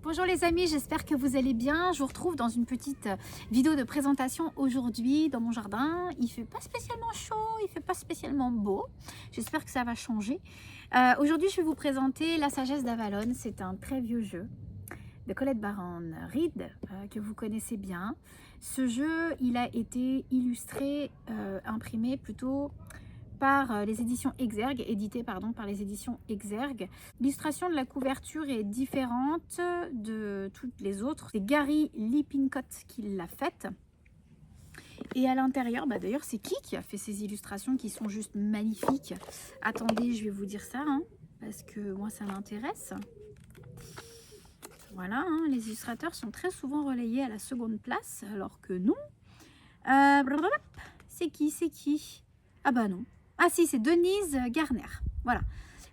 Bonjour les amis, j'espère que vous allez bien. Je vous retrouve dans une petite vidéo de présentation aujourd'hui dans mon jardin. Il fait pas spécialement chaud, il fait pas spécialement beau. J'espère que ça va changer. Aujourd'hui, je vais vous présenter La Sagesse d'Avalon. C'est un très vieux jeu de Colette Baron-Reid que vous connaissez bien. Ce jeu, il a été illustré, imprimé plutôt par les éditions Exergue, édité pardon, par les éditions Exergue. L'illustration de la couverture est différente de toutes les autres. C'est Gary Lippincott qui l'a faite. Et à l'intérieur, d'ailleurs, c'est qui a fait ces illustrations qui sont juste magnifiques. Attendez, je vais vous dire ça, parce que moi, ça m'intéresse. Voilà, les illustrateurs sont très souvent relayés à la seconde place, alors que non. C'est qui? Ah bah non. Ah si, c'est Denise Garner. Voilà.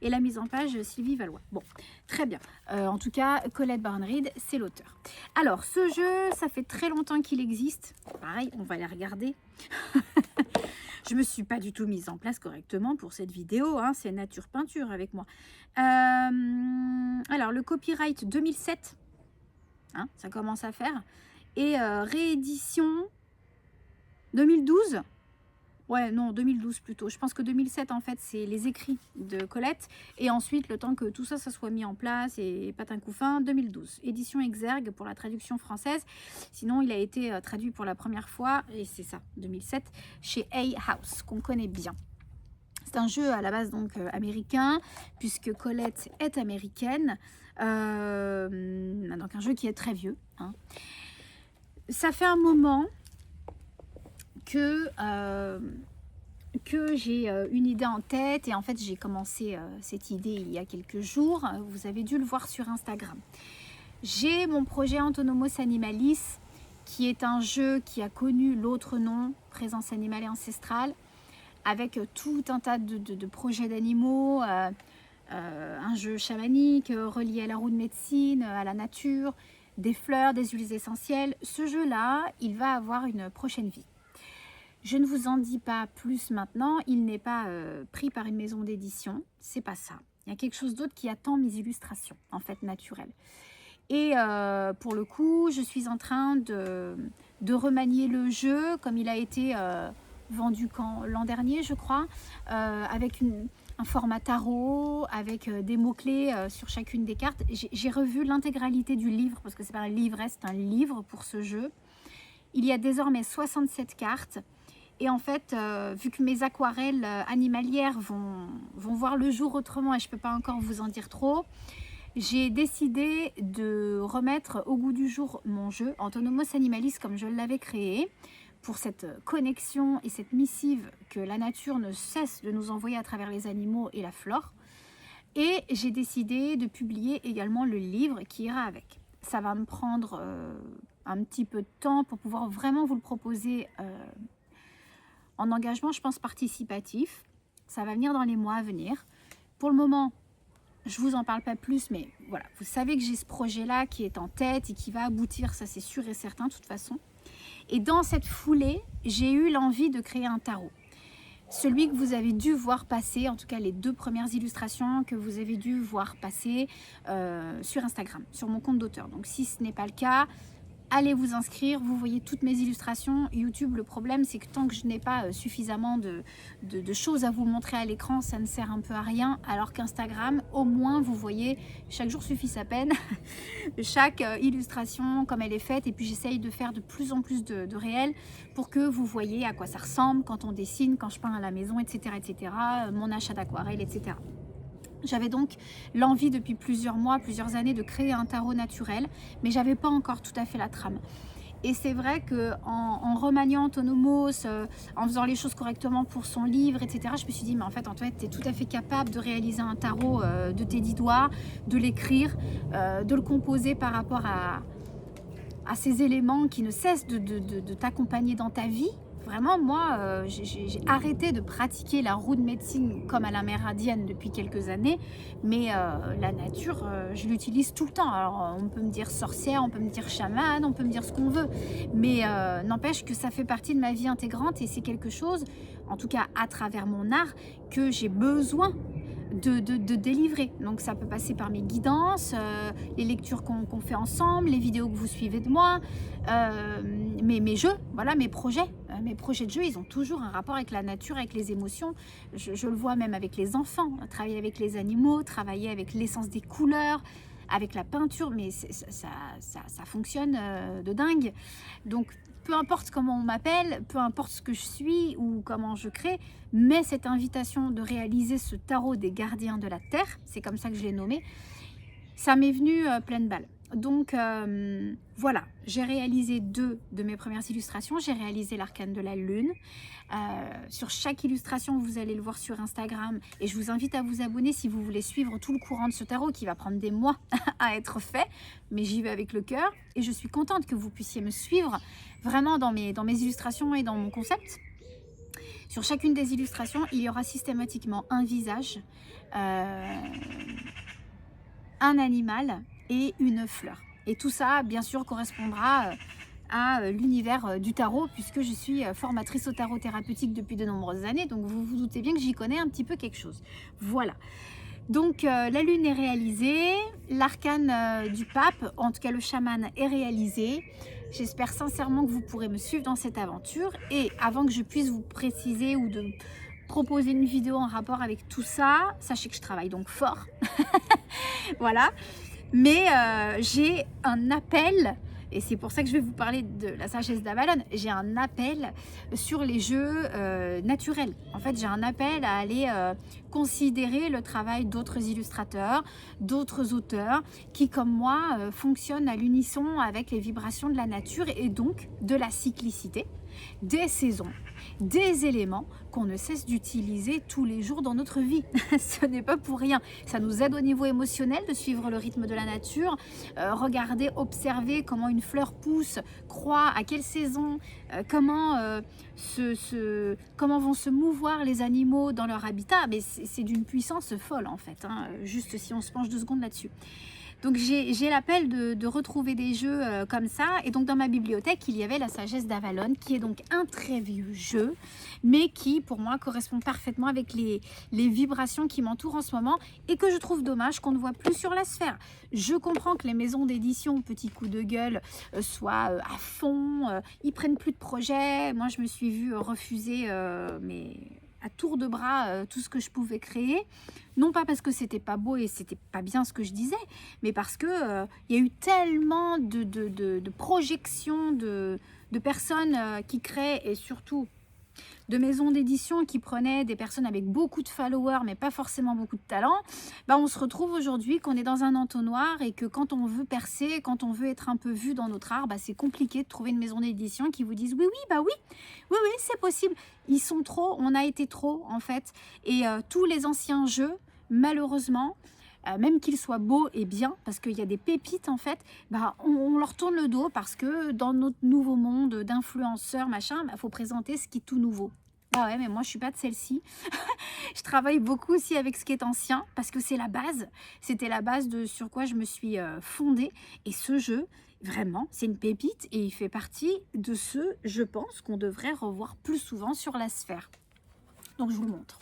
Et la mise en page, Sylvie Valois. Bon, très bien. En tout cas, Colette Baron-Reid, c'est l'auteur. Alors, ce jeu, ça fait très longtemps qu'il existe. Pareil, on va les regarder. Je me suis pas du tout mise en place correctement pour cette vidéo. C'est nature peinture avec moi. Alors, le copyright 2007. Ça commence à faire. Et réédition 2012. Ouais, non, 2012 plutôt. Je pense que 2007, en fait, c'est les écrits de Colette. Et ensuite, le temps que tout ça, ça soit mis en place et patin coup fin, 2012. Édition Exergue pour la traduction française. Sinon, il a été traduit pour la première fois, et c'est ça, 2007, chez Hay House, qu'on connaît bien. C'est un jeu à la base donc américain, puisque Colette est américaine. Donc un jeu qui est très vieux. Ça fait un moment que j'ai une idée en tête, et en fait j'ai commencé cette idée il y a quelques jours. Vous avez dû le voir sur Instagram. J'ai mon projet Antonomos Animalis, qui est un jeu qui a connu l'autre nom, Présence animale et ancestrale, avec tout un tas de projets d'animaux, un jeu chamanique relié à la roue de médecine, à la nature, des fleurs, des huiles essentielles. Ce jeu-là, il va avoir une prochaine vie. Je ne vous en dis pas plus maintenant, il n'est pas pris par une maison d'édition, c'est pas ça. Il y a quelque chose d'autre qui attend mes illustrations, en fait, naturelles. Et pour le coup, je suis en train de remanier le jeu, comme il a été vendu l'an dernier, je crois, avec un format tarot, avec des mots-clés sur chacune des cartes. J'ai revu l'intégralité du livre, parce que c'est pas un livret, c'est un livre pour ce jeu. Il y a désormais 67 cartes. Et en fait, vu que mes aquarelles animalières vont voir le jour autrement, et je ne peux pas encore vous en dire trop, j'ai décidé de remettre au goût du jour mon jeu Antonomos Animalis comme je l'avais créé, pour cette connexion et cette missive que la nature ne cesse de nous envoyer à travers les animaux et la flore. Et j'ai décidé de publier également le livre qui ira avec. Ça va me prendre un petit peu de temps pour pouvoir vraiment vous le proposer en engagement, je pense, participatif. Ça va venir dans les mois à venir. Pour le moment, je ne vous en parle pas plus, mais voilà, vous savez que j'ai ce projet-là qui est en tête et qui va aboutir, ça c'est sûr et certain de toute façon. Et dans cette foulée, j'ai eu l'envie de créer un tarot. Celui que vous avez dû voir passer, en tout cas les 2 premières illustrations que vous avez dû voir passer sur Instagram, sur mon compte d'auteur. Donc si ce n'est pas le cas, allez vous inscrire, vous voyez toutes mes illustrations. YouTube, le problème, c'est que tant que je n'ai pas suffisamment de choses à vous montrer à l'écran, ça ne sert un peu à rien. Alors qu'Instagram, au moins, vous voyez, chaque jour suffit sa peine. Chaque illustration, comme elle est faite. Et puis, j'essaye de faire de plus en plus de réels pour que vous voyez à quoi ça ressemble quand on dessine, quand je peins à la maison, etc., etc. Mon achat d'aquarelle, etc. J'avais donc l'envie depuis plusieurs mois, plusieurs années de créer un tarot naturel, mais j'avais pas encore tout à fait la trame. Et c'est vrai qu'en remaniant Antonomos, en faisant les choses correctement pour son livre, etc., je me suis dit, mais en fait, Antoine, tu es tout à fait capable de réaliser un tarot de tes 10 doigts, de l'écrire, de le composer par rapport à ces éléments qui ne cessent de t'accompagner dans ta vie. Vraiment, moi, j'ai arrêté de pratiquer la roue de médecine comme à l'amérindienne depuis quelques années, mais la nature, je l'utilise tout le temps. Alors, on peut me dire sorcière, on peut me dire chamane, on peut me dire ce qu'on veut, mais n'empêche que ça fait partie de ma vie intégrante, et c'est quelque chose, en tout cas à travers mon art, que j'ai besoin de délivrer. Donc ça peut passer par mes guidances, les lectures qu'on fait ensemble, les vidéos que vous suivez de moi, mes jeux, voilà, mes projets. Mes projets de jeu, ils ont toujours un rapport avec la nature, avec les émotions. Je le vois même avec les enfants, travailler avec les animaux, travailler avec l'essence des couleurs, avec la peinture, mais ça fonctionne de dingue. Donc peu importe comment on m'appelle, peu importe ce que je suis ou comment je crée, mais cette invitation de réaliser ce tarot des gardiens de la Terre, c'est comme ça que je l'ai nommé, ça m'est venu pleine balle. Donc voilà, j'ai réalisé 2 de mes premières illustrations. J'ai réalisé l'arcane de la lune. Sur chaque illustration, vous allez le voir sur Instagram. Et je vous invite à vous abonner si vous voulez suivre tout le courant de ce tarot qui va prendre des mois à être fait. Mais j'y vais avec le cœur. Et je suis contente que vous puissiez me suivre vraiment dans mes illustrations et dans mon concept. Sur chacune des illustrations, il y aura systématiquement un visage, un animal et une fleur. Et tout ça, bien sûr, correspondra à l'univers du tarot, puisque je suis formatrice au tarot thérapeutique depuis de nombreuses années, donc vous vous doutez bien que j'y connais un petit peu quelque chose. Voilà. Donc la lune est réalisée, l'arcane du pape, en tout cas le chaman, est réalisé. J'espère sincèrement que vous pourrez me suivre dans cette aventure. Et avant que je puisse vous préciser ou de proposer une vidéo en rapport avec tout ça, sachez que je travaille donc fort. Voilà. Mais j'ai un appel, et c'est pour ça que je vais vous parler de la sagesse d'Avalon. J'ai un appel sur les jeux naturels. En fait, j'ai un appel à aller considérer le travail d'autres illustrateurs, d'autres auteurs qui, comme moi, fonctionnent à l'unisson avec les vibrations de la nature et donc de la cyclicité, des saisons, des éléments qu'on ne cesse d'utiliser tous les jours dans notre vie. Ce n'est pas pour rien. Ça nous aide au niveau émotionnel de suivre le rythme de la nature, regarder, observer comment une fleur pousse, croît, à quelle saison, comment vont se mouvoir les animaux dans leur habitat. Mais c'est d'une puissance folle en fait, hein, juste si on se penche 2 secondes là-dessus. Donc j'ai l'appel de retrouver des jeux comme ça. Et donc dans ma bibliothèque, il y avait la sagesse d'Avalon, qui est donc un très vieux jeu, mais qui pour moi correspond parfaitement avec les vibrations qui m'entourent en ce moment et que je trouve dommage qu'on ne voit plus sur la sphère. Je comprends que les maisons d'édition, petit coup de gueule, soient à fond, ils prennent plus de projets. Moi je me suis vue refuser mais à tour de bras tout ce que je pouvais créer, non pas parce que c'était pas beau et c'était pas bien ce que je disais, mais parce que il y a eu tellement de projections de personnes qui créent, et surtout de maisons d'édition qui prenaient des personnes avec beaucoup de followers mais pas forcément beaucoup de talent. Bah, on se retrouve aujourd'hui qu'on est dans un entonnoir et que quand on veut percer, quand on veut être un peu vu dans notre art, bah, c'est compliqué de trouver une maison d'édition qui vous dise oui, oui, c'est possible. Ils sont trop, on a été trop en fait. Et tous les anciens jeux, malheureusement, même qu'ils soient beaux et bien, parce qu'il y a des pépites en fait, bah, on leur tourne le dos parce que dans notre nouveau monde d'influenceurs, machin, bah, faut présenter ce qui est tout nouveau. Ah ouais, mais moi je suis pas de celle-ci. Je travaille beaucoup aussi avec ce qui est ancien parce que c'est la base. C'était la base de sur quoi je me suis fondée. Et ce jeu, vraiment, c'est une pépite et il fait partie de ceux, je pense, qu'on devrait revoir plus souvent sur la sphère. Donc je vous montre.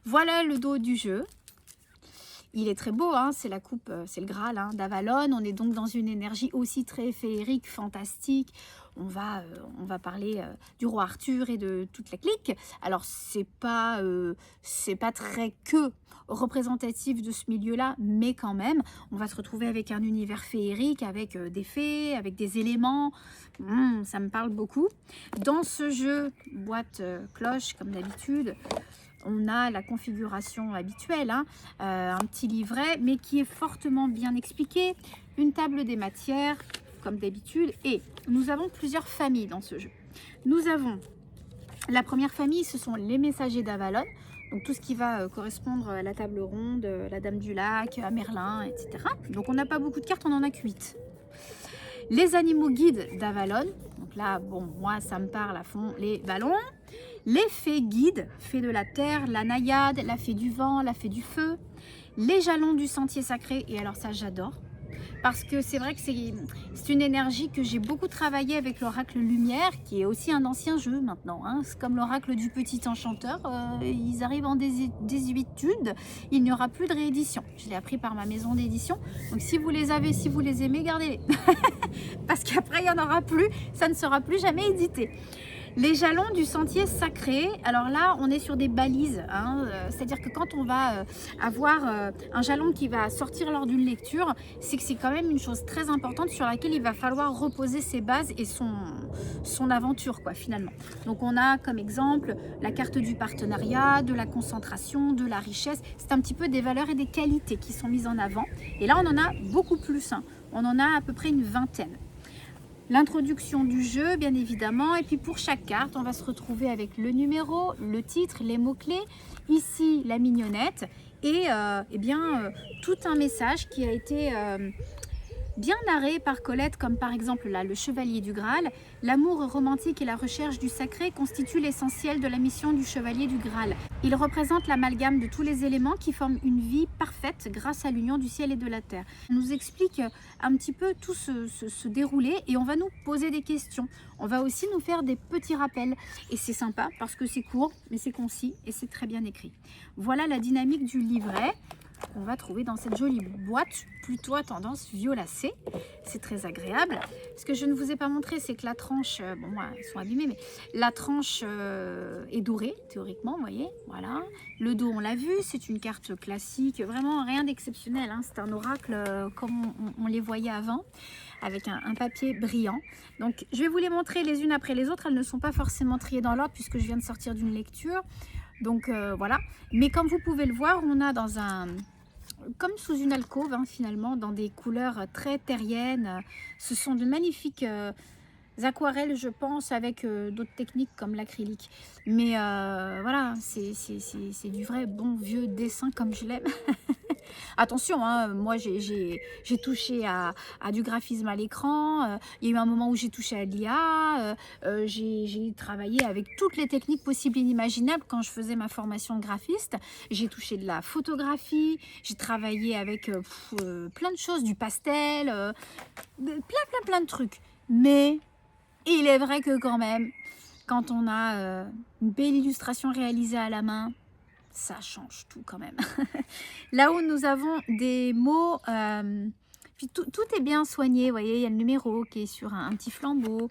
Voilà le dos du jeu. Il est très beau, hein, c'est la coupe, c'est le Graal hein, d'Avalon. On est donc dans une énergie aussi très féerique, fantastique. On va parler du roi Arthur et de toute la clique. Alors, c'est pas très que représentatif de ce milieu-là, mais quand même, on va se retrouver avec un univers féerique, avec des fées, avec des éléments. Ça me parle beaucoup. Dans ce jeu, boîte cloche, comme d'habitude, on a la configuration habituelle, hein, un petit livret, mais qui est fortement bien expliqué, une table des matières, comme d'habitude, et nous avons plusieurs familles dans ce jeu. Nous avons la première famille, ce sont les messagers d'Avalon, donc tout ce qui va correspondre à la table ronde, la Dame du Lac, à Merlin, etc. Donc on n'a pas beaucoup de cartes, on en a que 8. Les animaux guides d'Avalon, donc là, bon, moi ça me parle à fond, les ballons. Les fées guides, fées de la terre, la naïade, la fée du vent, la fée du feu. Les jalons du sentier sacré, et alors ça j'adore. parce que c'est vrai que c'est une énergie que j'ai beaucoup travaillé avec l'oracle Lumière, qui est aussi un ancien jeu maintenant, hein. C'est comme l'oracle du petit enchanteur, ils arrivent en désuétude, il n'y aura plus de réédition. Je l'ai appris par ma maison d'édition, donc si vous les avez, si vous les aimez, gardez-les. Parce qu'après il n'y en aura plus, ça ne sera plus jamais édité. Les jalons du sentier sacré, alors là on est sur des balises, hein, c'est-à-dire que quand on va avoir un jalon qui va sortir lors d'une lecture, c'est que c'est quand même une chose très importante sur laquelle il va falloir reposer ses bases et son aventure, quoi, finalement. Donc on a comme exemple la carte du partenariat, de la concentration, de la richesse, c'est un petit peu des valeurs et des qualités qui sont mises en avant, et là on en a beaucoup plus, hein. On en a à peu près une vingtaine. L'introduction du jeu, bien évidemment, et puis pour chaque carte, on va se retrouver avec le numéro, le titre, les mots-clés, ici la mignonnette, et tout un message qui a été bien narré par Colette, comme par exemple là, le Chevalier du Graal. L'amour romantique et la recherche du sacré constituent l'essentiel de la mission du Chevalier du Graal. Il représente l'amalgame de tous les éléments qui forment une vie parfaite grâce à l'union du ciel et de la terre. On nous explique un petit peu tout ce déroulé et on va nous poser des questions. On va aussi nous faire des petits rappels et c'est sympa parce que c'est court mais c'est concis et c'est très bien écrit. Voilà la dynamique du livret qu'on va trouver dans cette jolie boîte plutôt à tendance violacée. C'est très agréable. Ce que je ne vous ai pas montré, c'est que la tranche, bon, moi, elles sont abîmées, mais la tranche est dorée, théoriquement, vous voyez, voilà. Le dos, on l'a vu, c'est une carte classique, vraiment rien d'exceptionnel, hein. C'est un oracle comme on les voyait avant, avec un papier brillant. Donc, je vais vous les montrer les unes après les autres. Elles ne sont pas forcément triées dans l'ordre puisque je viens de sortir d'une lecture. Donc, voilà. Mais comme vous pouvez le voir, on a dans comme sous une alcôve, hein, finalement, dans des couleurs très terriennes. Ce sont de magnifiques aquarelles, je pense, avec d'autres techniques comme l'acrylique. Mais voilà, c'est du vrai bon vieux dessin comme je l'aime. Attention, hein, moi j'ai touché à du graphisme à l'écran, il y a eu un moment où j'ai touché à l'IA, j'ai travaillé avec toutes les techniques possibles et inimaginables quand je faisais ma formation de graphiste. J'ai touché de la photographie, j'ai travaillé avec plein de choses, du pastel, plein de trucs. Mais il est vrai que quand même, quand on a une belle illustration réalisée à la main, ça change tout quand même. Là où nous avons des mots, puis tout est bien soigné, vous voyez, il y a le numéro qui est sur un petit flambeau.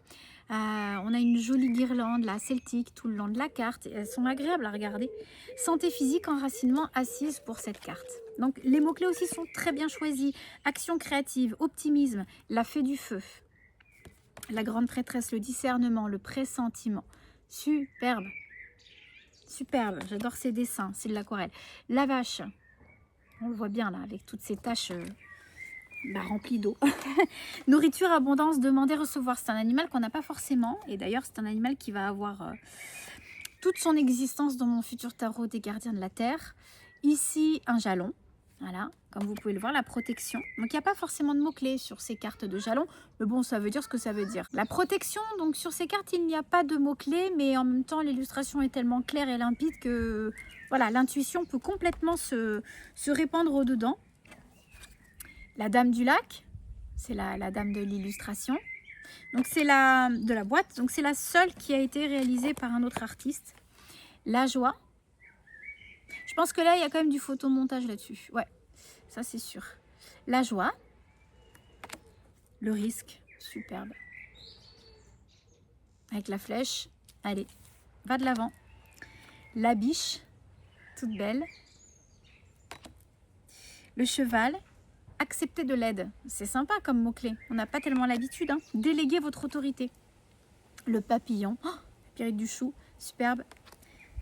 On a une jolie guirlande là, celtique tout le long de la carte. Elles sont agréables à regarder. Santé physique, enracinement, assise pour cette carte. Donc les mots-clés aussi sont très bien choisis. Action créative, optimisme, la fée du feu. La grande prêtresse, le discernement, le pressentiment. Superbe. Superbe, j'adore ces dessins, c'est de l'aquarelle. La vache, on le voit bien là, avec toutes ces taches remplies d'eau. Nourriture, abondance, demander, recevoir. C'est un animal qu'on n'a pas forcément. Et d'ailleurs, c'est un animal qui va avoir toute son existence dans mon futur tarot des gardiens de la Terre. Ici, un jalon. Voilà, comme vous pouvez le voir, la protection. Donc, il n'y a pas forcément de mots-clés sur ces cartes de jalon. Mais bon, ça veut dire ce que ça veut dire. La protection, donc sur ces cartes, il n'y a pas de mots-clés. Mais en même temps, l'illustration est tellement claire et limpide que voilà, l'intuition peut complètement se répandre au-dedans. La dame du lac, c'est la dame de l'illustration. Donc, c'est de la boîte. Donc, c'est la seule qui a été réalisée par un autre artiste. La joie. Je pense que là, il y a quand même du photomontage là-dessus. Ouais, ça c'est sûr. La joie. Le risque. Superbe. Avec la flèche. Allez, va de l'avant. La biche. Toute belle. Le cheval. Accepter de l'aide. C'est sympa comme mot-clé. On n'a pas tellement l'habitude, hein. Déléguer votre autorité. Le papillon. Oh, Pierrick du chou. Superbe.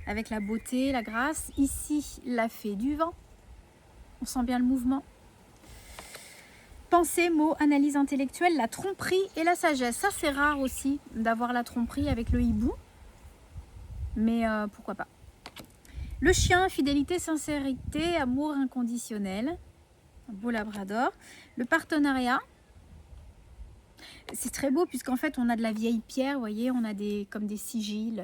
Avec la beauté, la grâce. Ici, la fée du vent. On sent bien le mouvement. Pensée, mots, analyse intellectuelle, la tromperie et la sagesse. Ça, c'est rare aussi d'avoir la tromperie avec le hibou. Mais pourquoi pas. Le chien, fidélité, sincérité, amour inconditionnel. Un beau labrador. Le partenariat. C'est très beau puisqu'en fait, on a de la vieille pierre. Vous voyez, on a comme des sigils.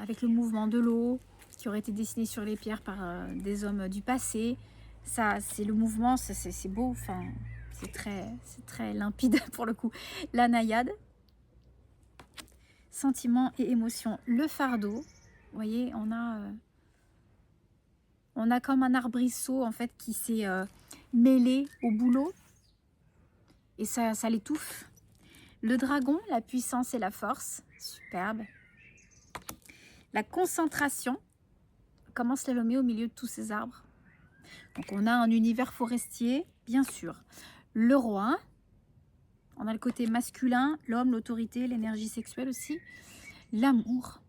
Avec le mouvement de l'eau qui aurait été dessiné sur les pierres par des hommes du passé. Ça, c'est le mouvement, c'est beau. Enfin, c'est très limpide pour le coup. La naïade, sentiments et émotions. Le fardeau, vous voyez, on a comme un arbrisseau en fait qui s'est mêlé au boulot et ça l'étouffe. Le dragon, la puissance et la force, superbe. La concentration, comment se l'allumer au milieu de tous ces arbres. Donc on a un univers forestier, bien sûr. Le roi, on a le côté masculin, l'homme, l'autorité, l'énergie sexuelle aussi. L'amour,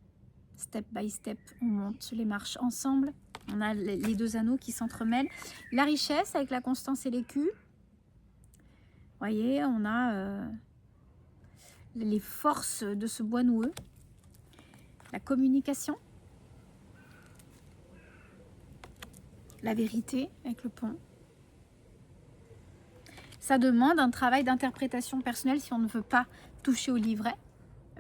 step by step, on monte les marches ensemble. On a les deux anneaux qui s'entremêlent. La richesse avec la constance et l'écu. Vous voyez, on a les forces de ce bois noueux. La communication. La vérité avec le pont. Ça demande un travail d'interprétation personnelle si on ne veut pas toucher au livret.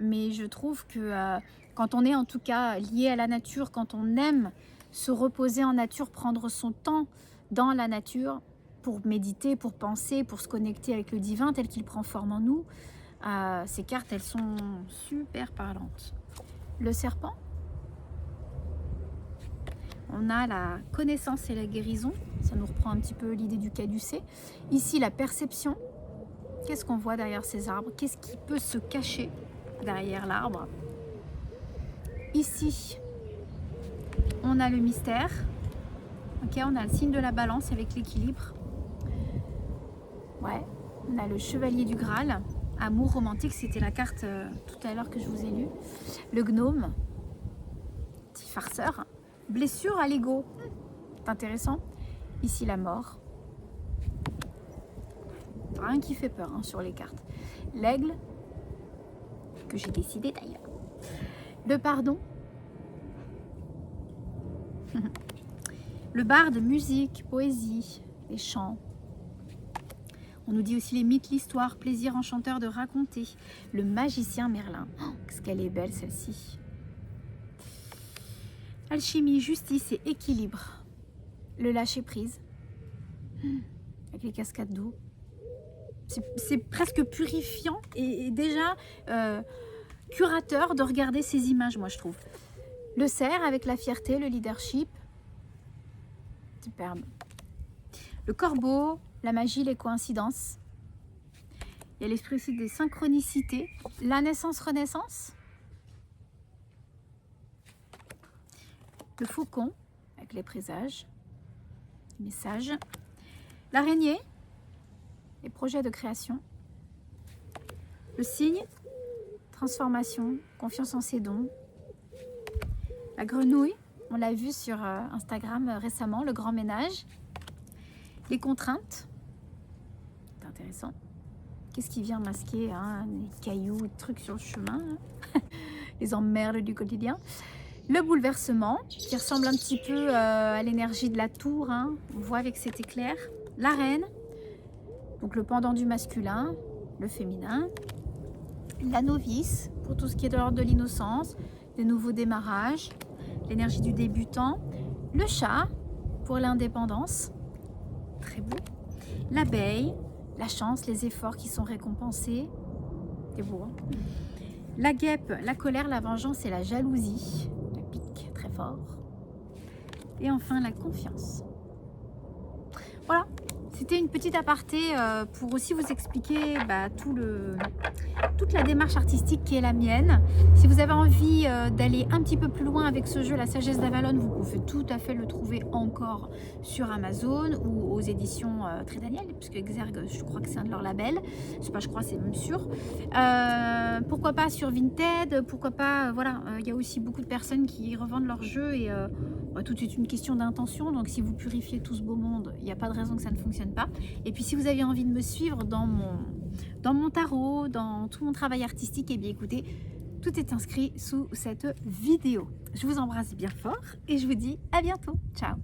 Mais je trouve que quand on est en tout cas lié à la nature, quand on aime se reposer en nature, prendre son temps dans la nature pour méditer, pour penser, pour se connecter avec le divin tel qu'il prend forme en nous, ces cartes, elles sont super parlantes. Le serpent. On a la connaissance et la guérison. Ça nous reprend un petit peu l'idée du caducée. Ici, la perception. Qu'est-ce qu'on voit derrière ces arbres? Qu'est-ce qui peut se cacher derrière l'arbre? Ici, on a le mystère. Ok, on a le signe de la balance avec l'équilibre. Ouais, on a le chevalier du Graal. Amour romantique, c'était la carte tout à l'heure que je vous ai lue. Le gnome. Petit farceur. Blessure à l'ego. C'est intéressant. Ici, la mort. Rien qui fait peur sur les cartes. L'aigle, que j'ai décidé d'ailleurs. Le pardon. Le barde, musique, poésie, les chants. On nous dit aussi les mythes, l'histoire, plaisir enchanteur de raconter. Le magicien Merlin. Oh, qu'est-ce qu'elle est belle celle-ci. Alchimie, justice et équilibre. Le lâcher prise. Avec les cascades d'eau. C'est presque purifiant et déjà curateur de regarder ces images, moi je trouve. Le cerf avec la fierté, le leadership. Superbe. Le corbeau, la magie, les coïncidences. Il y a l'esprit aussi des synchronicités. La naissance-renaissance. Le faucon avec les présages. Les messages. L'araignée. Les projets de création. Le cygne. Transformation. Confiance en ses dons. La grenouille. On l'a vu sur Instagram récemment. Le grand ménage. Les contraintes. C'est intéressant. Qu'est-ce qui vient masquer les cailloux et trucs sur le chemin les emmerdes du quotidien. Le bouleversement, qui ressemble un petit peu à l'énergie de la tour. On voit avec cet éclair. La reine. Donc le pendant du masculin. Le féminin. La novice, pour tout ce qui est de l'ordre de l'innocence. Des nouveaux démarrages. L'énergie du débutant. Le chat, pour l'indépendance. Très beau. L'abeille, la chance, les efforts qui sont récompensés. C'est beau. La guêpe, la colère, la vengeance et la jalousie. La pique, très fort. Et enfin, la confiance. Voilà. C'était une petite aparté pour aussi vous expliquer toute la démarche artistique qui est la mienne. Si vous avez envie d'aller un petit peu plus loin avec ce jeu, La Sagesse d'Avalon, vous pouvez tout à fait le trouver encore sur Amazon ou aux éditions Très Daniel, puisque Exergue, je crois que c'est un de leurs labels. C'est pas, je crois, c'est même sûr. Pourquoi pas sur Vinted, pourquoi pas, voilà, il y a aussi beaucoup de personnes qui revendent leurs jeux et tout est une question d'intention. Donc si vous purifiez tout ce beau monde, il n'y a pas de raison que ça ne fonctionne pas. Et puis si vous avez envie de me suivre dans mon tarot, dans tout mon travail artistique, et bien écoutez, tout est inscrit sous cette vidéo. Je vous embrasse bien fort et je vous dis à bientôt. Ciao.